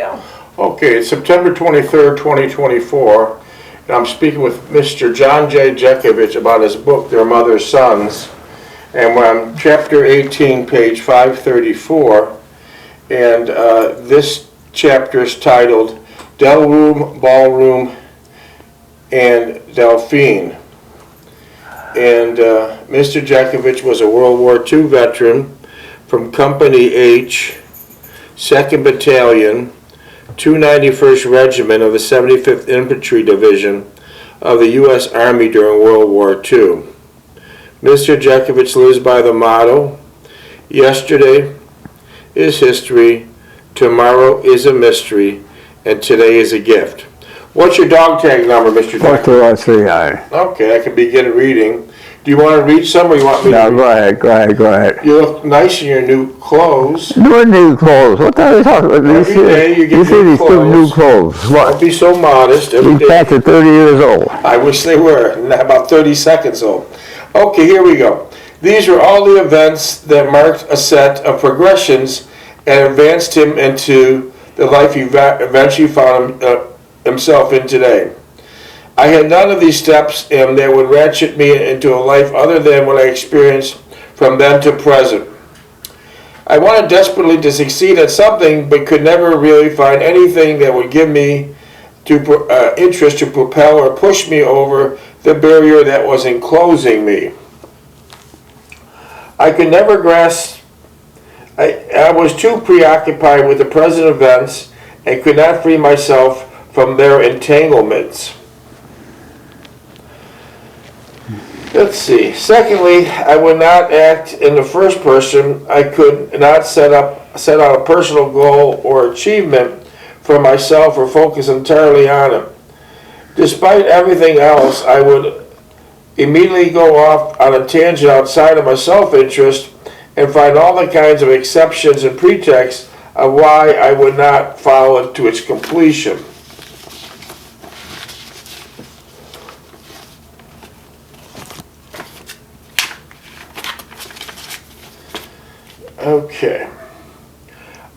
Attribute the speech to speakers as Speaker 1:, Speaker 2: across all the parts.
Speaker 1: go.
Speaker 2: Okay, it's September 23rd, 2024, and I'm speaking with Mr. John Jeckovich about his book, Their Mother's Sons, and we're on chapter 18, page 534, and this chapter is titled Delroom, Ballroom, and Delphine. And Mr. Jeckovich was a World War II veteran from Company H, 2nd Battalion, 291st Regiment of the 75th Infantry Division of the U.S. Army during World War II. Mr. Jeckovich lives by the motto, yesterday is history, tomorrow is a mystery, and today is a gift. What's your dog tag number, Mr. Jeckovich?
Speaker 3: 42139.
Speaker 2: Okay, I can begin reading. Do you want to read some, or you want me to?
Speaker 3: No, go ahead.
Speaker 2: You look nice in your new clothes.
Speaker 3: No new clothes. What the hell are you talking about?
Speaker 2: Every day you get
Speaker 3: you see
Speaker 2: new
Speaker 3: these two new
Speaker 2: clothes.
Speaker 3: clothes. What?
Speaker 2: Don't be so modest. Every
Speaker 3: These
Speaker 2: day.
Speaker 3: pants are 30 years old.
Speaker 2: I wish they were, about 30 seconds old. Okay, here we go. These are all the events that marked a set of progressions and advanced him into the life he eventually found himself in today. I had none of these steps that would ratchet me into a life other than what I experienced from then to present. I wanted desperately to succeed at something, but could never really find anything that would give me interest to propel or push me over the barrier that was enclosing me. I could never grasp. I was too preoccupied with the present events and could not free myself from their entanglements. Let's see. Secondly, I would not act in the first person. I could not set out a personal goal or achievement for myself or focus entirely on it. Despite everything else, I would immediately go off on a tangent outside of my self-interest and find all the kinds of exceptions and pretexts of why I would not follow it to its completion. Okay.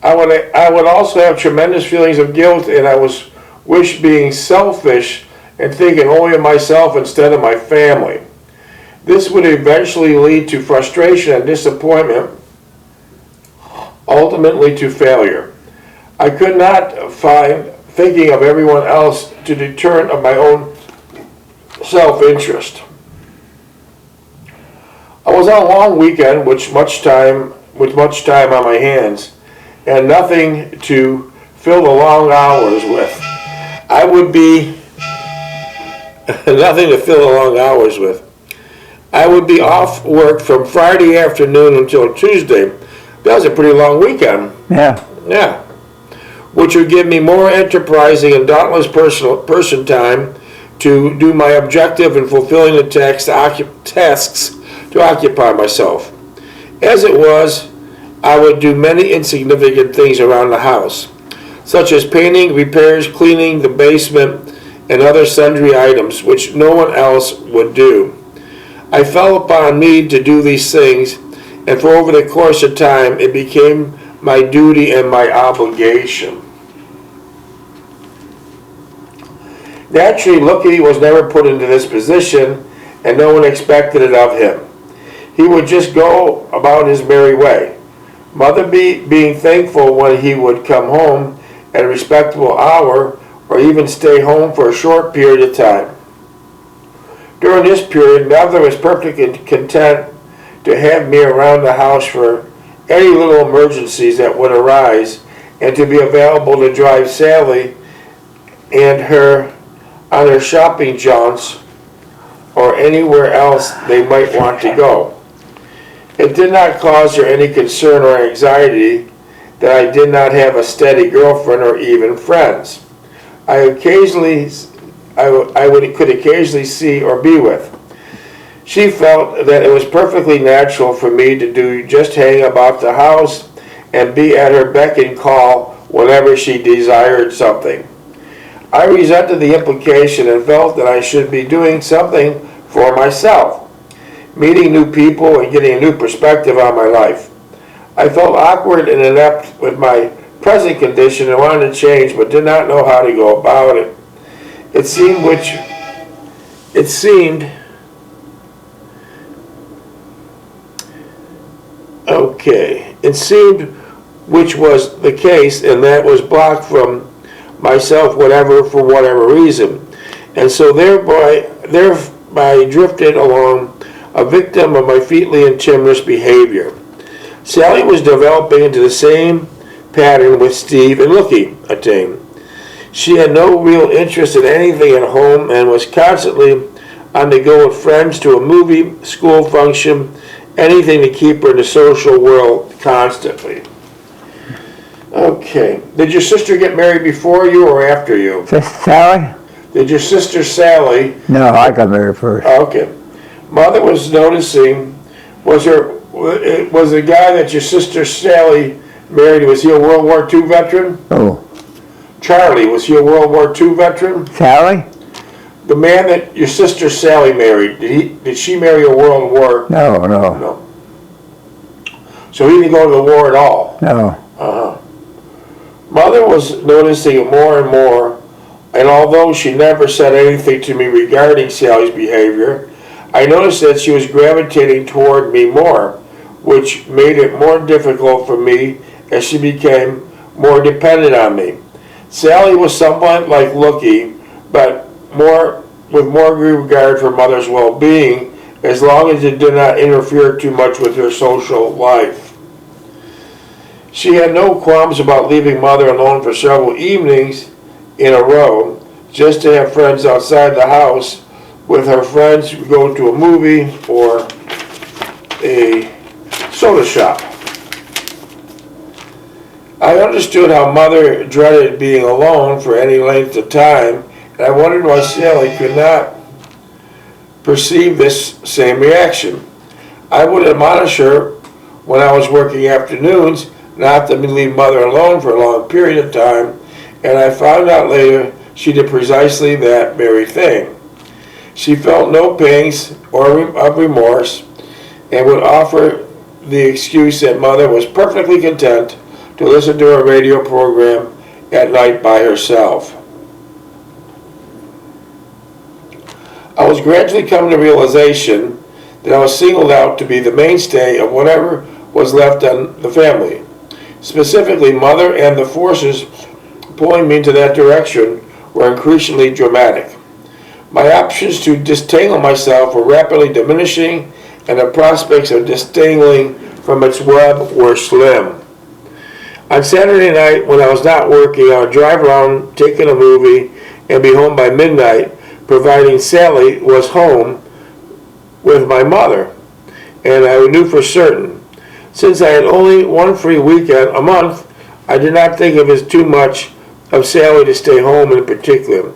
Speaker 2: I would also have tremendous feelings of guilt, and I wish being selfish and thinking only of myself instead of my family. This would eventually lead to frustration and disappointment, ultimately to failure. I could not find thinking of everyone else to deterrent of my own self-interest. I was on a long weekend with much time on my hands and nothing to fill the long hours with. Nothing to fill the long hours with. I would be off work from Friday afternoon until Tuesday. That was a pretty long weekend.
Speaker 3: Yeah.
Speaker 2: Which would give me more enterprising and dauntless person time to do my objective in fulfilling the tasks to occupy myself. As it was, I would do many insignificant things around the house, such as painting, repairs, cleaning the basement, and other sundry items which no one else would do. I fell upon me to do these things, and for over the course of time it became my duty and my obligation. Naturally, Looky was never put into this position, and no one expected it of him. He would just go about his merry way. Mother being thankful when he would come home at a respectable hour or even stay home for a short period of time. During this period, Mother was perfectly content to have me around the house for any little emergencies that would arise and to be available to drive Sally and her on their shopping jaunts or anywhere else they might want to go. It did not cause her any concern or anxiety that I did not have a steady girlfriend or even friends I could occasionally see or be with. She felt that it was perfectly natural for me to just hang about the house and be at her beck and call whenever she desired something. I resented the implication and felt that I should be doing something for myself, meeting new people and getting a new perspective on my life. I felt awkward and inept with my present condition and wanted to change, but did not know how to go about it. It seemed which was the case, and that was blocked from myself for whatever reason. And so thereby drifted along, a victim of my fetally and timorous behavior. Sally was developing into the same pattern with Steve and Lookie attained. She had no real interest in anything at home and was constantly on the go with friends to a movie, school function, anything to keep her in the social world constantly. Okay. Did your sister get married before you or after you?
Speaker 3: Sally?
Speaker 2: Did your sister Sally?
Speaker 3: No, I got married first.
Speaker 2: Okay. Mother was noticing, was the guy that your sister Sally married, was he a World War II veteran?
Speaker 3: Oh.
Speaker 2: Charlie, was he a World War II veteran?
Speaker 3: Sally?
Speaker 2: The man that your sister Sally married, did she marry a World War?
Speaker 3: No.
Speaker 2: No. So he didn't go to the war at all?
Speaker 3: No.
Speaker 2: Mother was noticing it more and more, and although she never said anything to me regarding Sally's behavior, I noticed that she was gravitating toward me more, which made it more difficult for me as she became more dependent on me. Sally was somewhat like Lookie, but with more regard for Mother's well-being, as long as it did not interfere too much with her social life. She had no qualms about leaving Mother alone for several evenings in a row, just to have friends outside the house with her friends who go to a movie or a soda shop. I understood how Mother dreaded being alone for any length of time, and I wondered why Sally could not perceive this same reaction. I would admonish her when I was working afternoons not to leave Mother alone for a long period of time, and I found out later she did precisely that very thing. She felt no pangs of remorse and would offer the excuse that Mother was perfectly content to listen to a radio program at night by herself. I was gradually coming to the realization that I was singled out to be the mainstay of whatever was left on the family. Specifically, Mother and the forces pulling me into that direction were increasingly dramatic. My options to disentangle myself were rapidly diminishing, and the prospects of disentangling from its web were slim. On Saturday night, when I was not working, I would drive around, taking a movie, and be home by midnight, providing Sally was home with my mother, and I knew for certain. Since I had only one free weekend a month, I did not think it was too much of Sally to stay home in particular.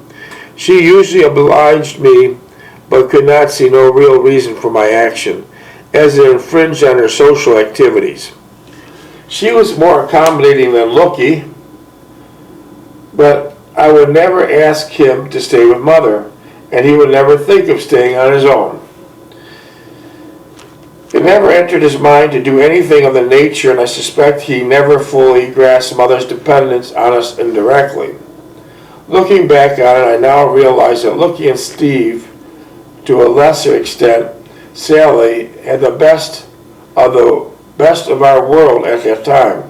Speaker 2: She usually obliged me, but could not see no real reason for my action, as it infringed on her social activities. She was more accommodating than Lookie, but I would never ask him to stay with Mother, and he would never think of staying on his own. It never entered his mind to do anything of the nature, and I suspect he never fully grasped Mother's dependence on us indirectly. Looking back on it, I now realize that Lookie and Steve, to a lesser extent, Sally, had the best of our world at that time.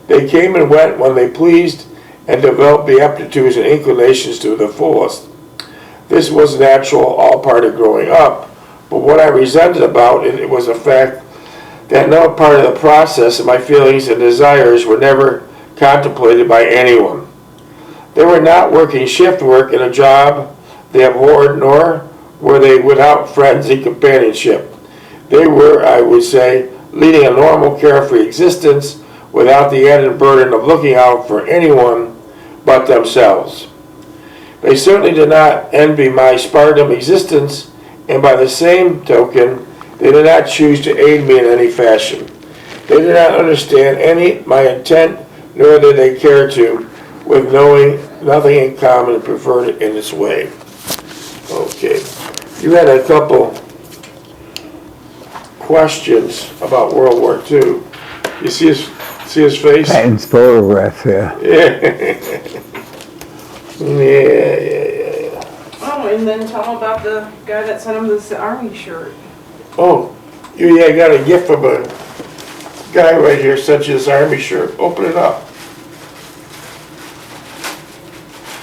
Speaker 2: They came and went when they pleased and developed the aptitudes and inclinations to the fullest. This was natural, all part of growing up. But what I resented about it was the fact that no part of the process of my feelings and desires were never contemplated by anyone. They were not working shift work in a job they abhorred, nor were they without friends and companionship. They were, I would say, leading a normal, carefree existence without the added burden of looking out for anyone but themselves. They certainly did not envy my Spartan existence, and by the same token, they did not choose to aid me in any fashion. They did not understand my intent, nor did they care to, with knowing nothing in common, and preferred it in its way. Okay. You had a couple questions about World War II. You see, See his face?
Speaker 3: Patton's photograph, yeah.
Speaker 2: Yeah.
Speaker 1: Oh, and then tell them about the guy that sent him this army shirt.
Speaker 2: Oh, yeah, I got a gift from a guy right here, sent you this army shirt. Open it up.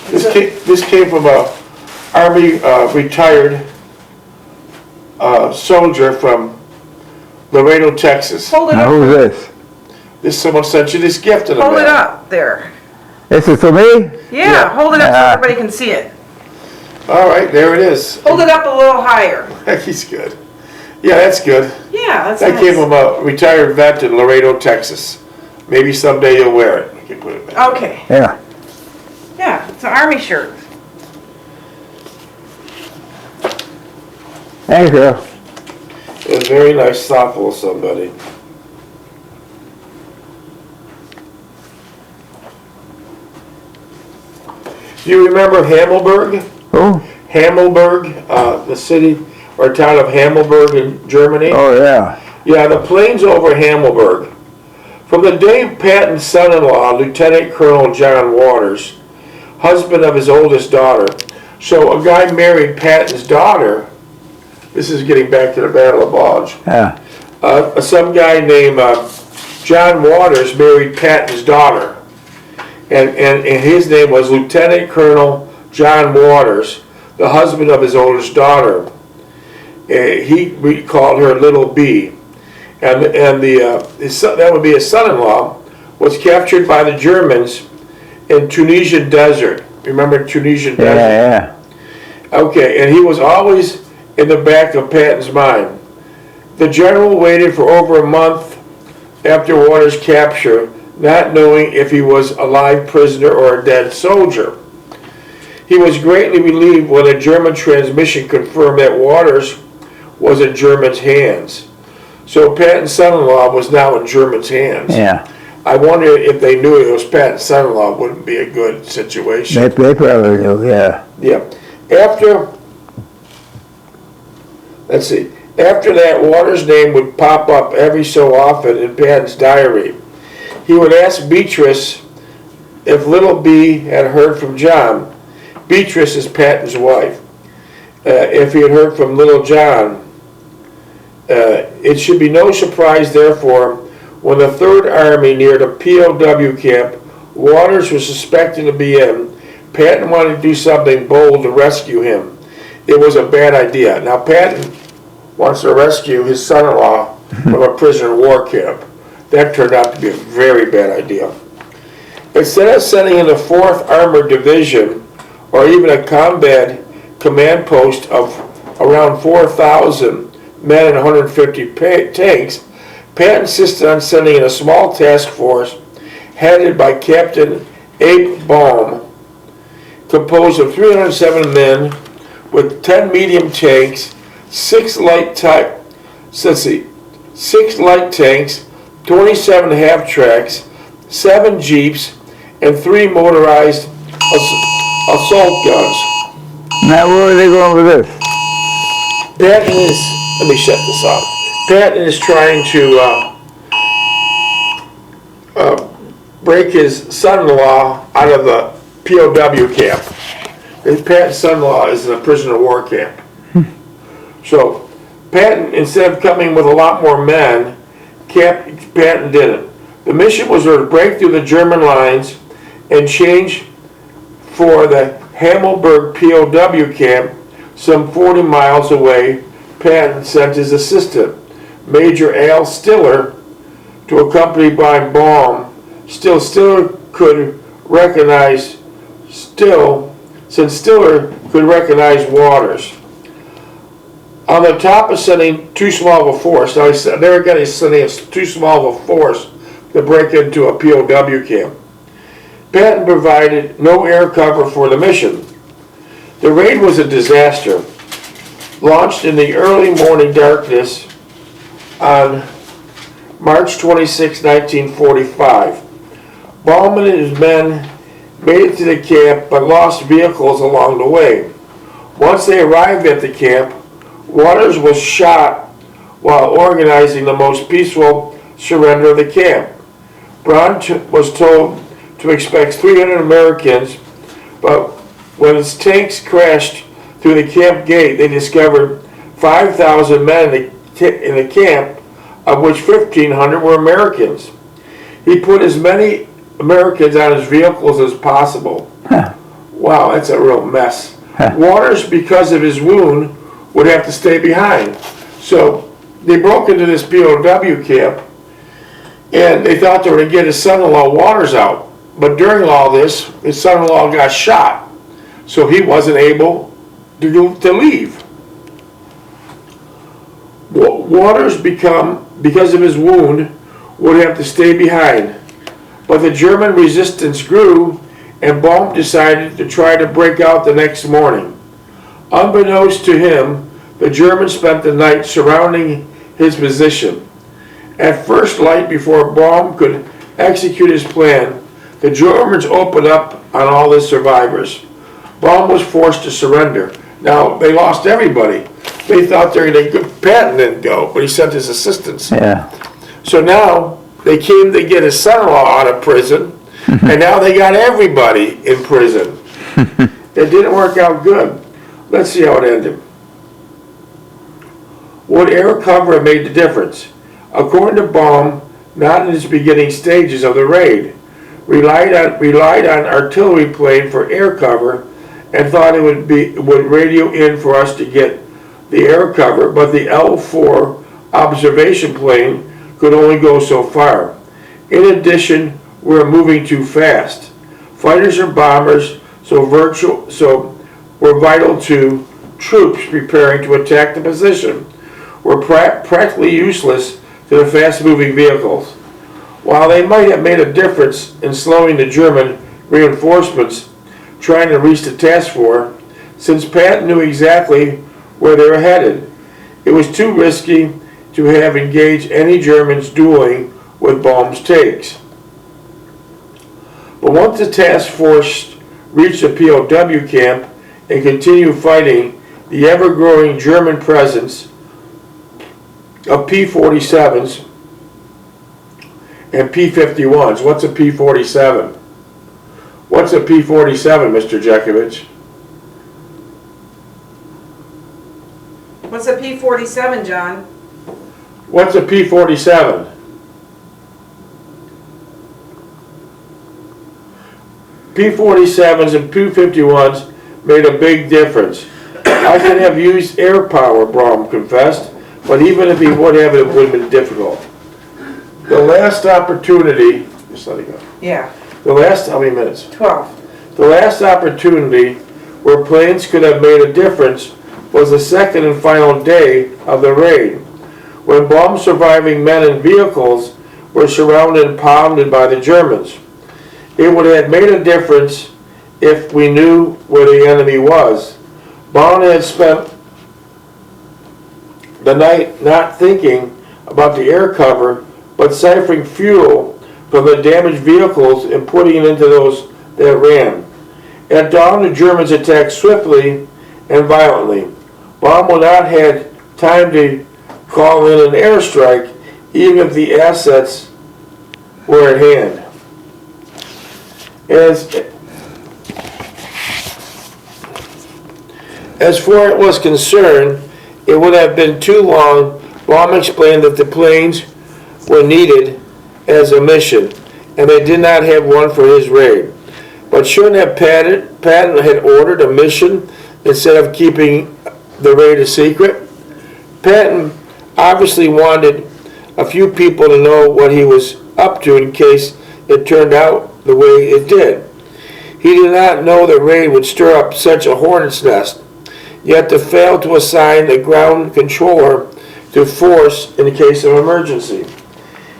Speaker 2: This came from a army retired soldier from Laredo, Texas.
Speaker 1: Hold it
Speaker 3: Now,
Speaker 1: up.
Speaker 3: who's this?
Speaker 2: Someone sent you this gift in the
Speaker 1: Hold it
Speaker 2: mail.
Speaker 1: up there.
Speaker 3: This is for me?
Speaker 1: Yeah, hold it up so everybody can see it.
Speaker 2: All right, there it is.
Speaker 1: Hold it up a little higher.
Speaker 2: He's good. Yeah, that's good.
Speaker 1: Yeah, that's
Speaker 2: That
Speaker 1: nice.
Speaker 2: came from a retired vet in Laredo, Texas. Maybe someday you'll wear it. You can put it back.
Speaker 1: Okay.
Speaker 3: Yeah.
Speaker 1: Yeah, it's an army shirt.
Speaker 3: Thank you.
Speaker 2: It was very nice, thoughtful of somebody. Do you remember Hammelburg?
Speaker 3: Who?
Speaker 2: Hammelburg, the city or town of Hammelburg in Germany?
Speaker 3: Oh, yeah.
Speaker 2: Yeah, the plains over Hammelburg. From the day Patton's son-in-law, Lieutenant Colonel John Waters, husband of his oldest daughter. So a guy married Patton's daughter. This is getting back to the Battle of Bulge.
Speaker 3: Yeah.
Speaker 2: Some guy named John Waters married Patton's daughter. And his name was Lieutenant Colonel John Waters, the husband of his oldest daughter. We called her Little B. And that would be his son-in-law, was captured by the Germans in Tunisian desert. Remember Tunisian desert?
Speaker 3: Yeah, yeah.
Speaker 2: Okay, and he was always in the back of Patton's mind. The general waited for over a month after Waters' capture, not knowing if he was a live prisoner or a dead soldier. He was greatly relieved when a German transmission confirmed that Waters was in Germans' hands. So Patton's son-in-law was now in Germans' hands.
Speaker 3: Yeah.
Speaker 2: I wonder if they knew it was Patton's son-in-law, wouldn't be a good situation.
Speaker 3: They probably do, yeah.
Speaker 2: Yeah. After that, Waters' name would pop up every so often in Patton's diary. He would ask Beatrice if Little B had heard from John. Beatrice is Patton's wife. If he had heard from Little John. It should be no surprise, therefore, when the Third Army neared a POW camp Waters was suspected to be in, Patton wanted to do something bold to rescue him. It was a bad idea. Now, Patton wants to rescue his son-in-law from a prisoner of war camp. That turned out to be a very bad idea. Instead of sending in the 4th Armored Division, or even a combat command post of around 4,000 men and 150 tanks, Patton insisted on sending in a small task force headed by Captain Abe Baum, composed of 307 men with 10 medium tanks, 6 light tanks, 27 half-tracks, 7 jeeps, and 3 motorized assault guns.
Speaker 3: Now, where are they going with this?
Speaker 2: Patton is, let me shut this off. Patton is trying to break his son-in-law out of the POW camp. Patton's son-in-law is in a prisoner of war camp. So Patton, instead of coming with a lot more men, Patton didn't. The mission was to break through the German lines and change for the Hammelburg POW camp some 40 miles away. Patton sent his assistant, Major Al Stiller, to accompany by Baum. Since Stiller could recognize Waters. On the top of sending too small of a force, now there again he's sending too small of a force to break into a POW camp. Patton provided no air cover for the mission. The raid was a disaster. Launched in the early morning darkness on March 26, 1945. Baum and his men made it to the camp but lost vehicles along the way. Once they arrived at the camp, Waters was shot while organizing the most peaceful surrender of the camp. Braun was told to expect 300 Americans, but when his tanks crashed through the camp gate, they discovered 5,000 men in the camp, of which 1,500 were Americans. He put as many Americans on his vehicles as possible. Wow, that's a real mess. Waters, because of his wound, would have to stay behind. So they broke into this POW camp, and they thought they were going to get his son-in-law Waters out. But during all this, his son-in-law got shot, so he wasn't able to leave. Waters, because of his wound, would have to stay behind. But the German resistance grew, and Baum decided to try to break out the next morning. Unbeknownst to him, the Germans spent the night surrounding his position. At first light, before Baum could execute his plan, the Germans opened up on all the survivors. Baum was forced to surrender. Now, they lost everybody. They thought they were going to go. Patton didn't go, but he sent his assistants.
Speaker 3: Yeah.
Speaker 2: So now they came to get his son-in-law out of prison, and now they got everybody in prison. It didn't work out good. Let's see how it ended. Would air cover have made the difference? According to Baum, not in its beginning stages of the raid. Relied on artillery plane for air cover, and thought it would radio in for us to get the air cover, but the L4 observation plane could only go so far. In addition, we're moving too fast. Fighters or bombers, were vital to troops preparing to attack the position, were practically useless to the fast-moving vehicles. While they might have made a difference in slowing the German reinforcements trying to reach the task force, since Patton knew exactly where they were headed, it was too risky to have engaged any Germans dueling with Baum's takes. But once the task force reached the POW camp and continued fighting, the ever-growing German presence of P-47s and P-51s. What's a P-47? What's a P-47, Mr. Jeckovich?
Speaker 1: What's a P-47, John?
Speaker 2: What's a P-47? P-47s and P-51s made a big difference. I could have used air power, Baum confessed, but even if he would have, it would have been difficult. The last opportunity, just let it go.
Speaker 1: Yeah.
Speaker 2: The last, how many minutes?
Speaker 1: 12.
Speaker 2: The last opportunity where planes could have made a difference was the second and final day of the raid, when Baum's surviving men and vehicles were surrounded and pounded by the Germans. It would have made a difference if we knew where the enemy was. Baum had spent the night not thinking about the air cover, but siphoning fuel from the damaged vehicles and putting it into those that ran. At dawn, the Germans attacked swiftly and violently. Baum would not have time to call in an airstrike, even if the assets were at hand. As far as it was concerned, it would have been too long. Baum explained that the planes were needed as a mission, and they did not have one for his raid. But shouldn't have Patton had ordered a mission instead of keeping the raid a secret? Patton obviously wanted a few people to know what he was up to in case it turned out the way it did. He did not know the raid would stir up such a hornet's nest, yet to fail to assign a ground controller to force in case of emergency.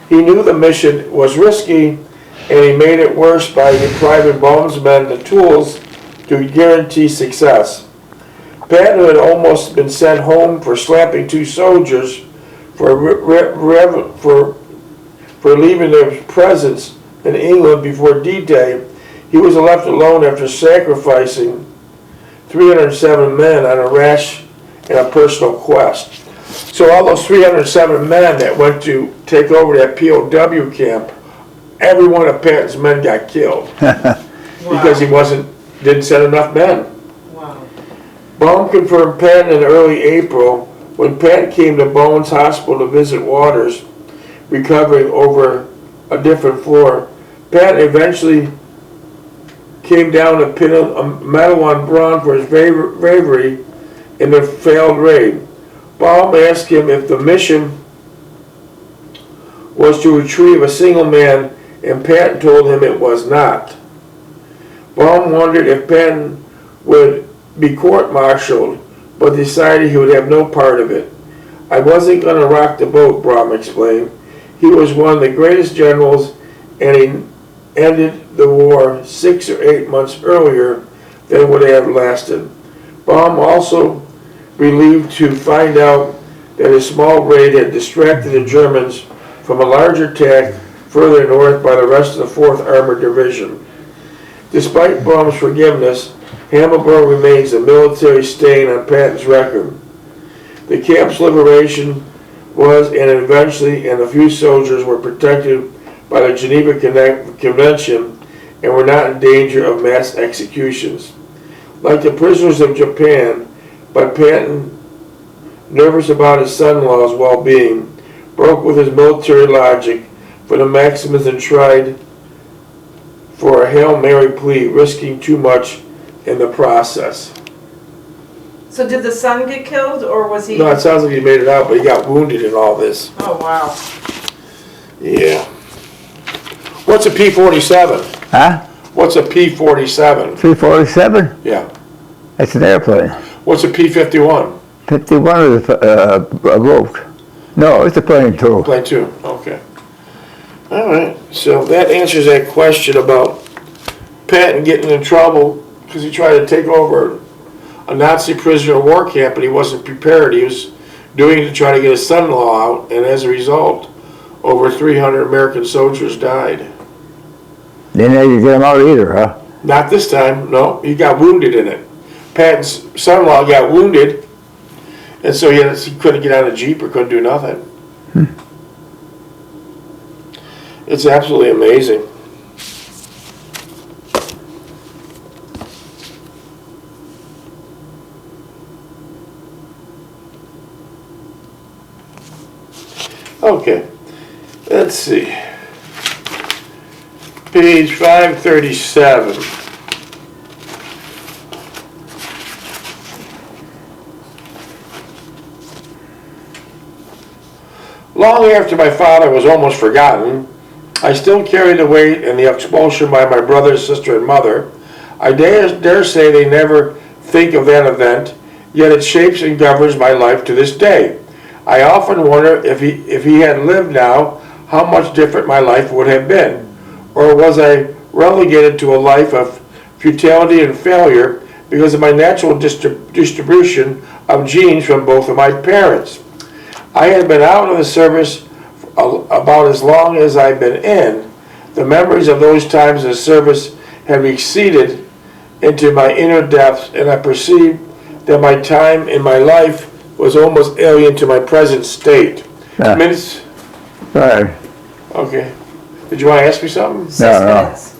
Speaker 2: He knew the mission was risky, and he made it worse by depriving Baum's men the tools to guarantee success. Patton had almost been sent home for slapping two soldiers for leaving their presence in England before D-Day. He was left alone after sacrificing 307 men on a rash and a personal quest. So all those 307 men that went to take over that POW camp every one of Patton's men got killed because he didn't send enough men.
Speaker 1: Wow.
Speaker 2: Baum confirmed Patton in early April when Patton came to Bones Hospital to visit Waters, recovering over a different floor. Patton eventually came down to pin a medal on Braun for his bravery in the failed raid. Baum asked him if the mission was to retrieve a single man, and Patton told him it was not. Baum wondered if Patton would be court-martialed, but decided he would have no part of it. I wasn't going to rock the boat, Baum explained. He was one of the greatest generals, and he ended the war 6 or 8 months earlier than would have lasted. Baum also relieved to find out that a small raid had distracted the Germans from a larger attack further north by the rest of the 4th Armored Division. Despite Baum's forgiveness, Hammelburg remains a military stain on Patton's record. The camp's liberation was, and eventually, and a few soldiers were protected by the Geneva Convention and were not in danger of mass executions. Like the prisoners of Japan, but Patton, nervous about his son-in-law's well-being, broke with his military logic for the Maxims and tried for a Hail Mary plea, risking too much in the process.
Speaker 1: So did the son get killed, or was he?
Speaker 2: No, it sounds like he made it out, but he got wounded in all this.
Speaker 1: Oh, wow.
Speaker 2: Yeah. What's a P-47?
Speaker 3: Huh?
Speaker 2: What's a P-47?
Speaker 3: 347?
Speaker 2: Yeah.
Speaker 3: That's an airplane.
Speaker 2: What's a P-51?
Speaker 3: 51 is a boat. No, it's a plane too.
Speaker 2: Plane 2, okay. All right, so that answers that question about Patton getting in trouble because he tried to take over a Nazi prisoner of war camp, but he wasn't prepared. He was doing it to try to get his son-in-law out, and as a result, over 300 American soldiers died.
Speaker 3: Didn't they get him out either, huh?
Speaker 2: Not this time, no. He got wounded in it. Patton's son-in-law got wounded, and so he couldn't get on a Jeep or couldn't do nothing. It's absolutely amazing. Okay, let's see. Page 537. Long after my father was almost forgotten, I still carry the weight and the expulsion by my brother, sister, and mother. I dare say they never think of that event, yet it shapes and governs my life to this day. I often wonder if he had lived now, how much different my life would have been. Or was I relegated to a life of futility and failure because of my natural distribution of genes from both of my parents? I had been out of the service about as long as I've been in. The memories of those times in service have receded into my inner depths, and I perceived that my time in my life was almost alien to my present state.
Speaker 3: Yeah.
Speaker 2: Minutes?
Speaker 3: Right.
Speaker 2: Okay. Did you want to ask me something?
Speaker 1: 6
Speaker 3: No.
Speaker 1: minutes.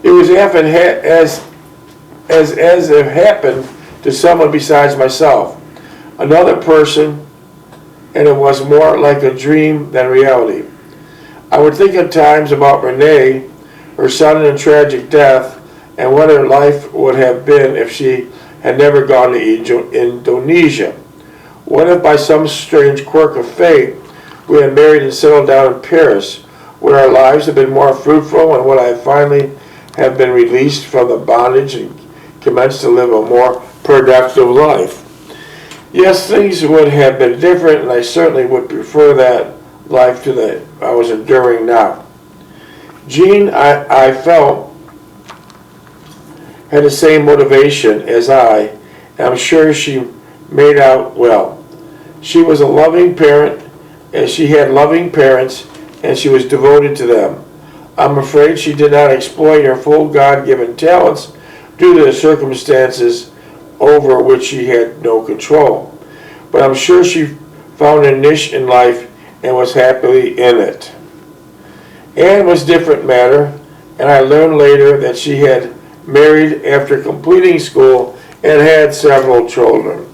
Speaker 2: It was as if happened to someone besides myself, another person, and it was more like a dream than reality. I would think at times about Renee, her sudden and tragic death, and what her life would have been if she had never gone to Indonesia. What if by some strange quirk of fate we had married and settled down in Paris, where our lives have been more fruitful and would I finally have been released from the bondage and commenced to live a more productive life? Yes, things would have been different, and I certainly would prefer that life to that I was enduring now. Jean, I felt, had the same motivation as I, and I'm sure she made out well. She was a loving parent, and she had loving parents, and she was devoted to them. I'm afraid she did not exploit her full God-given talents due to the circumstances over which she had no control. But I'm sure she found a niche in life and was happily in it. Anne was different matter, and I learned later that she had married after completing school and had several children.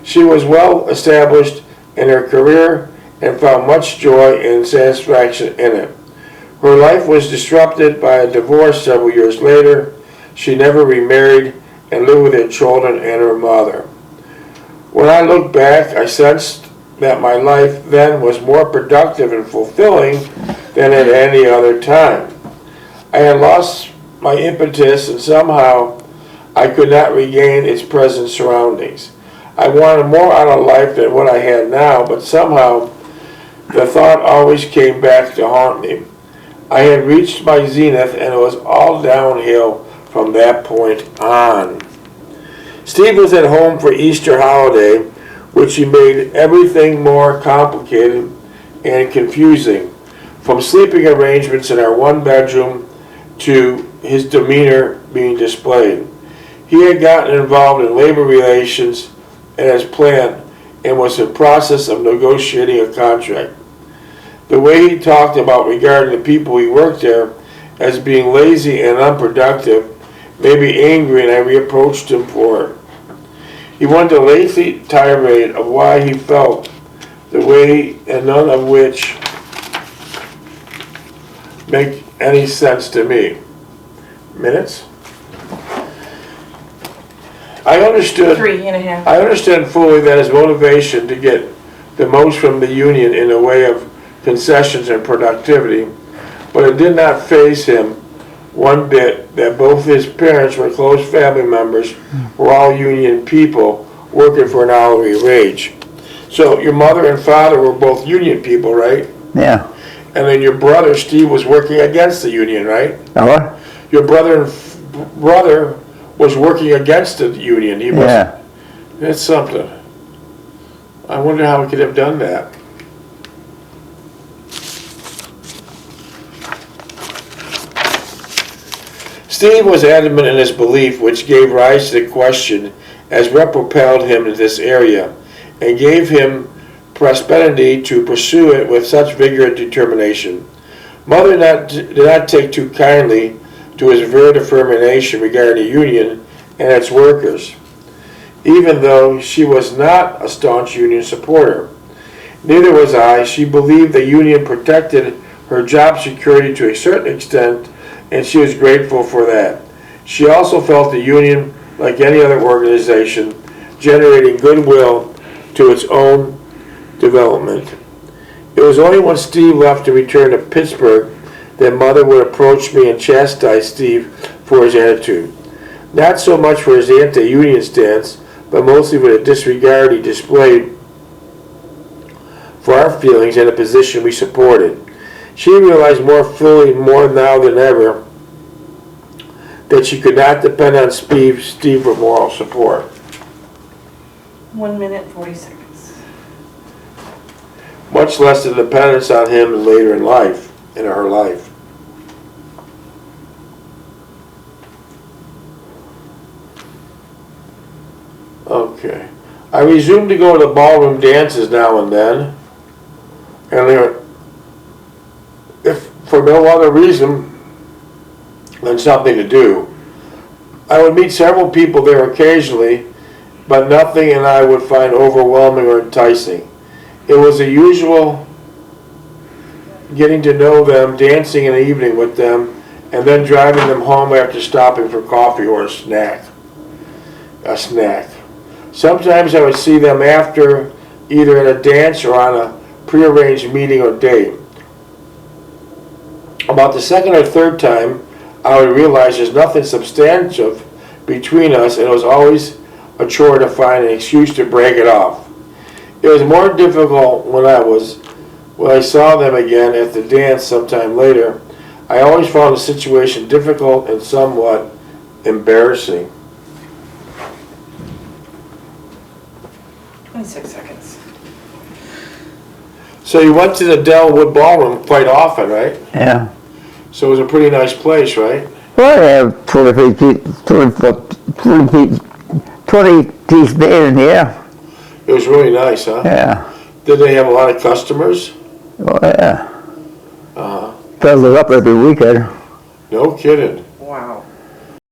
Speaker 2: She was well established in her career and found much joy and satisfaction in it. Her life was disrupted by a divorce several years later. She never remarried and lived with her children and her mother. When I look back, I sensed that my life then was more productive and fulfilling than at any other time. I had lost my impetus, and somehow I could not regain its present surroundings. I wanted more out of life than what I had now, but somehow the thought always came back to haunt me. I had reached my zenith, and it was all downhill from that point on. Steve was at home for Easter holiday, which he made everything more complicated and confusing, from sleeping arrangements in our one bedroom to his demeanor being displayed. He had gotten involved in labor relations at his plant and was in process of negotiating a contract. The way he talked about regarding the people he worked there as being lazy and unproductive made me angry, and I reproached him for it. He went a lengthy tirade of why he felt the way, and none of which make any sense to me. Minutes? I understood
Speaker 1: 3.5.
Speaker 2: I understand fully that his motivation to get the most from the union in the way of concessions and productivity, but it did not faze him one bit that both his parents were close family members, were all union people working for an hourly wage. So your mother and father were both union people, right?
Speaker 3: Yeah.
Speaker 2: And then your brother Steve was working against the union, right?
Speaker 3: What?
Speaker 2: Your brother was working against the union. He was.
Speaker 3: Yeah.
Speaker 2: That's something. I wonder how he could have done that. Steve was adamant in his belief, which gave rise to the question as what propelled him to this area, and gave him prosperity to pursue it with such vigor and determination. Mother did not take too kindly to his very determination regarding the union and its workers, even though she was not a staunch union supporter. Neither was I. She believed the union protected her job security to a certain extent, and she was grateful for that. She also felt the union, like any other organization, generating goodwill to its own development. It was only when Steve left to return to Pittsburgh that Mother would approach me and chastise Steve for his attitude. Not so much for his anti-union stance, but mostly for the disregard he displayed for our feelings and the position we supported. She realized more fully, more now than ever, that she could not depend on Steve for moral support.
Speaker 1: 1 minute, 40 seconds.
Speaker 2: Much less the dependence on him later in life, in her life. Okay. I resumed to go to the ballroom dances now and then, and if for no other reason than something to do. I would meet several people there occasionally, but nothing and I would find overwhelming or enticing. It was the usual getting to know them, dancing in the evening with them, and then driving them home after stopping for coffee or a snack. Sometimes I would see them after, either at a dance or on a prearranged meeting or date. About the second or third time, I would realize there's nothing substantive between us, and it was always a chore to find an excuse to break it off. It was more difficult when I saw them again at the dance sometime later. I always found the situation difficult and somewhat embarrassing.
Speaker 1: 26 seconds.
Speaker 2: So you went to the Delwood Ballroom quite often, right?
Speaker 3: Yeah.
Speaker 2: So it was a pretty nice place, right?
Speaker 3: Well, they have 20 piece bed in here.
Speaker 2: It was really nice, huh?
Speaker 3: Yeah.
Speaker 2: Did they have a lot of customers?
Speaker 3: Oh, yeah. filled it up every weekend.
Speaker 2: No kidding.
Speaker 1: Wow.